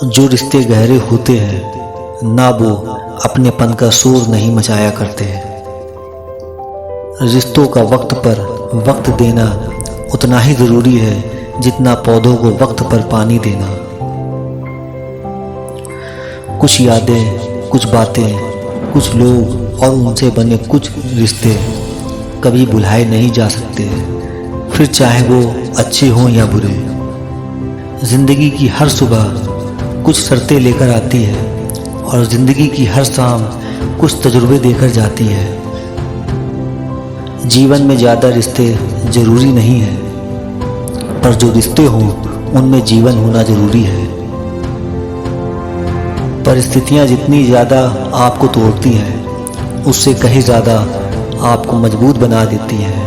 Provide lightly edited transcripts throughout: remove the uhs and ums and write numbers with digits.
जो रिश्ते गहरे होते हैं ना वो अपनेपन का शोर नहीं मचाया करते। रिश्तों का वक्त पर वक्त देना उतना ही ज़रूरी है जितना पौधों को वक्त पर पानी देना। कुछ यादें, कुछ बातें, कुछ लोग और उनसे बने कुछ रिश्ते कभी भुलाए नहीं जा सकते, फिर चाहे वो अच्छे हों या बुरे। ज़िंदगी की हर सुबह कुछ शर्तें लेकर आती है और ज़िंदगी की हर शाम कुछ तजुर्बे देकर जाती है। जीवन में ज़्यादा रिश्ते ज़रूरी नहीं है, पर जो रिश्ते हों उनमें जीवन होना ज़रूरी है। परिस्थितियाँ जितनी ज़्यादा आपको तोड़ती हैं उससे कहीं ज़्यादा आपको मजबूत बना देती हैं।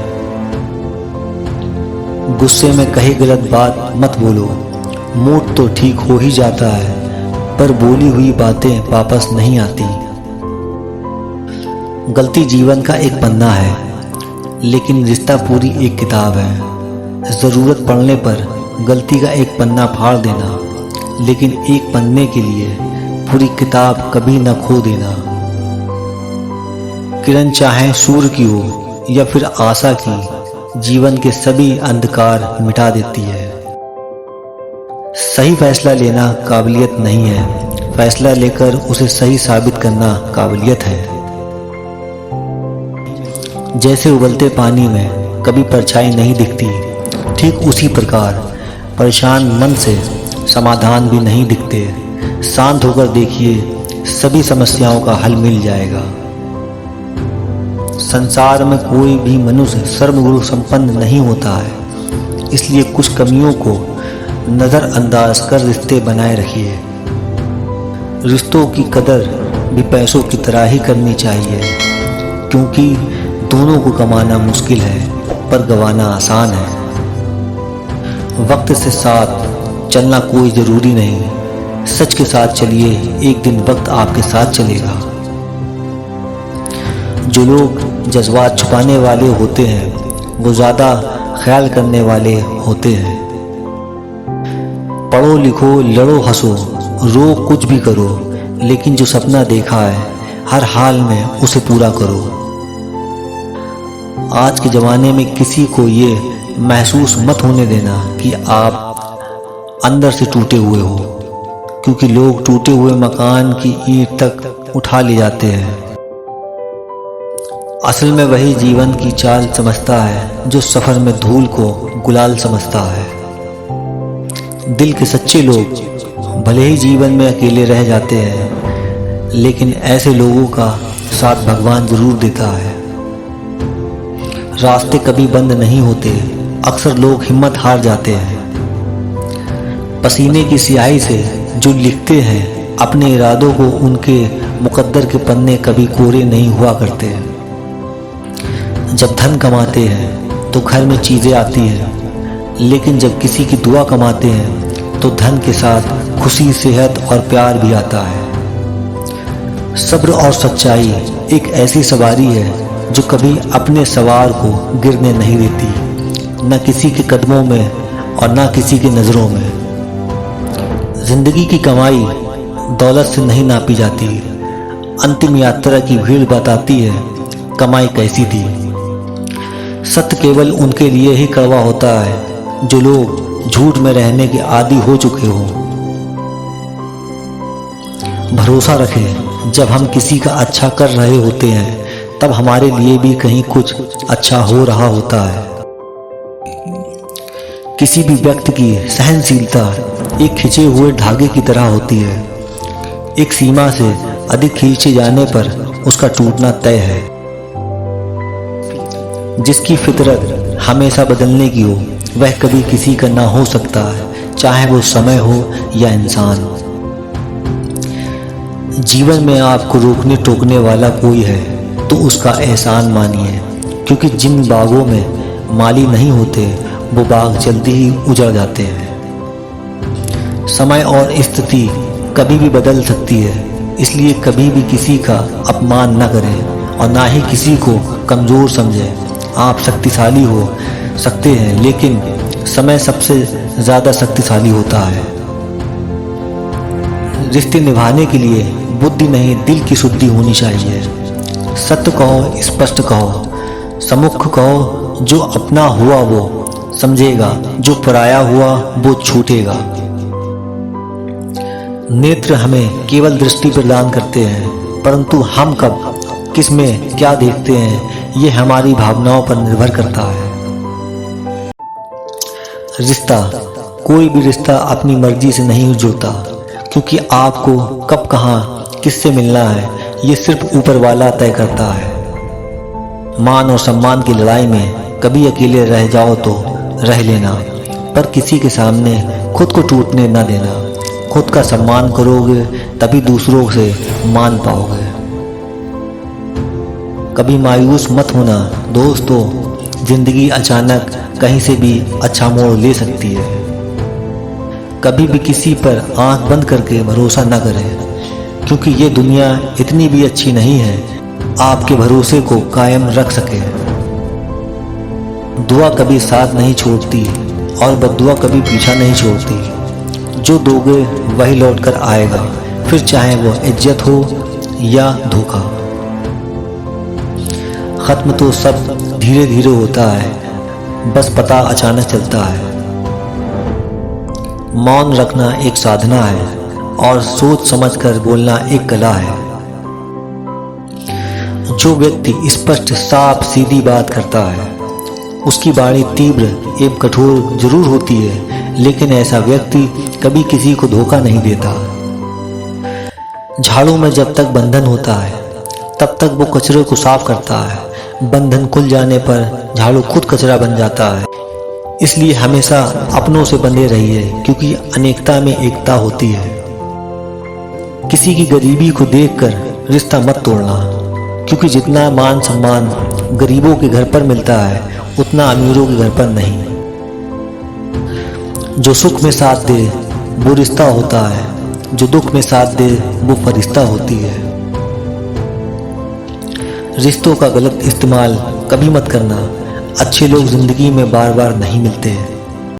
गुस्से में कही गलत बात मत बोलो, मूड तो ठीक हो ही जाता है पर बोली हुई बातें वापस नहीं आती। गलती जीवन का एक पन्ना है लेकिन रिश्ता पूरी एक किताब है। ज़रूरत पड़ने पर गलती का एक पन्ना फाड़ देना, लेकिन एक पन्ने के लिए पूरी किताब कभी न खो देना। किरण चाहे सूर्य की हो या फिर आशा की, जीवन के सभी अंधकार मिटा देती है। सही फैसला लेना काबिलियत नहीं है, फैसला लेकर उसे सही साबित करना काबिलियत है। जैसे उबलते पानी में कभी परछाई नहीं दिखती, ठीक उसी प्रकार परेशान मन से समाधान भी नहीं दिखते। शांत होकर देखिए, सभी समस्याओं का हल मिल जाएगा। संसार में कोई भी मनुष्य सर्वगुण संपन्न नहीं होता है, इसलिए कुछ कमियों को नज़रअंदाज कर रिश्ते बनाए रखिए। रिश्तों की कदर भी पैसों की तरह ही करनी चाहिए, क्योंकि दोनों को कमाना मुश्किल है पर गंवाना आसान है। वक्त से साथ चलना कोई ज़रूरी नहीं, सच के साथ चलिए, एक दिन वक्त आपके साथ चलेगा। जो लोग जज्बात छुपाने वाले होते हैं वो ज़्यादा ख्याल करने वाले होते हैं। पढ़ो लिखो, लड़ो हंसो, रो, कुछ भी करो, लेकिन जो सपना देखा है हर हाल में उसे पूरा करो। आज के ज़माने में किसी को ये महसूस मत होने देना कि आप अंदर से टूटे हुए हो, क्योंकि लोग टूटे हुए मकान की ईंट तक उठा ले जाते हैं। असल में वही जीवन की चाल समझता है जो सफ़र में धूल को गुलाल समझता है। दिल के सच्चे लोग भले ही जीवन में अकेले रह जाते हैं, लेकिन ऐसे लोगों का साथ भगवान जरूर देता है। रास्ते कभी बंद नहीं होते, अक्सर लोग हिम्मत हार जाते हैं। पसीने की स्याही से जो लिखते हैं अपने इरादों को, उनके मुकद्दर के पन्ने कभी कोरे नहीं हुआ करते। जब धन कमाते हैं तो घर में चीज़ें आती हैं, लेकिन जब किसी की दुआ कमाते हैं तो धन के साथ खुशी, सेहत और प्यार भी आता है। सब्र और सच्चाई एक ऐसी सवारी है जो कभी अपने सवार को गिरने नहीं देती, न किसी के कदमों में और न किसी की नज़रों में। जिंदगी की कमाई दौलत से नहीं नापी जाती, अंतिम यात्रा की भीड़ बताती है कमाई कैसी थी। सत्य केवल उनके लिए ही कड़वा होता है जो लोग झूठ में रहने के आदी हो चुके हों। भरोसा रखें, जब हम किसी का अच्छा कर रहे होते हैं तब हमारे लिए भी कहीं कुछ अच्छा हो रहा होता है। किसी भी व्यक्ति की सहनशीलता एक खिंचे हुए धागे की तरह होती है, एक सीमा से अधिक खींचे जाने पर उसका टूटना तय है। जिसकी फितरत हमेशा बदलने की हो वह कभी किसी का ना हो सकता है, चाहे वो समय हो या इंसान। जीवन में आपको रोकने टोकने वाला कोई है तो उसका एहसान मानिए, क्योंकि जिन बागों में माली नहीं होते वो बाग जल्दी ही उजड़ जाते हैं। समय और स्थिति कभी भी बदल सकती है, इसलिए कभी भी किसी का अपमान न करें और ना ही किसी को कमज़ोर समझें। आप शक्तिशाली हो सकते हैं, लेकिन समय सबसे ज़्यादा शक्तिशाली होता है। रिश्ते निभाने के लिए बुद्धि नहीं दिल की शुद्धि होनी चाहिए। सत्य कहो, स्पष्ट कहो, सम्मुख कहो, जो अपना हुआ वो समझेगा, जो पराया हुआ वो छूटेगा। नेत्र हमें केवल दृष्टि प्रदान करते हैं, परंतु हम कब किस में क्या देखते हैं ये हमारी भावनाओं पर निर्भर करता है। रिश्ता, कोई भी रिश्ता अपनी मर्जी से नहीं जुड़ता, क्योंकि आपको कब कहाँ किससे मिलना है ये सिर्फ ऊपर वाला तय करता है। मान और सम्मान की लड़ाई में कभी अकेले रह जाओ तो रह लेना, पर किसी के सामने खुद को टूटने न देना। खुद का सम्मान करोगे तभी दूसरों से मान पाओगे। कभी मायूस मत होना दोस्तों, जिंदगी अचानक कहीं से भी अच्छा मोड़ ले सकती है। कभी भी किसी पर आंख बंद करके भरोसा न करें, क्योंकि ये दुनिया इतनी भी अच्छी नहीं है आपके भरोसे को कायम रख सके। दुआ कभी साथ नहीं छोड़ती और बद्दुआ कभी पीछा नहीं छोड़ती। जो दोगे वही लौट कर आएगा, फिर चाहे वो इज्जत हो या धोखा। खत्म तो सब धीरे धीरे होता है, बस पता अचानक चलता है। मौन रखना एक साधना है और सोच समझकर बोलना एक कला है। जो व्यक्ति स्पष्ट साफ सीधी बात करता है उसकी वाणी तीव्र एवं कठोर जरूर होती है, लेकिन ऐसा व्यक्ति कभी किसी को धोखा नहीं देता। झाड़ू में जब तक बंधन होता है तब तक वो कचरे को साफ करता है। बंधन खुल जाने पर झाड़ू खुद कचरा बन जाता है। इसलिए हमेशा अपनों से बंधे रहिए, क्योंकि अनेकता में एकता होती है। किसी की गरीबी को देखकर रिश्ता मत तोड़ना, क्योंकि जितना मान सम्मान गरीबों के घर पर मिलता है उतना अमीरों के घर पर नहीं। जो सुख में साथ दे वो रिश्ता होता है, जो दुख में साथ दे वो फरिश्ता होती है। रिश्तों का गलत इस्तेमाल कभी मत करना। अच्छे लोग जिंदगी में बार बार नहीं मिलते हैं।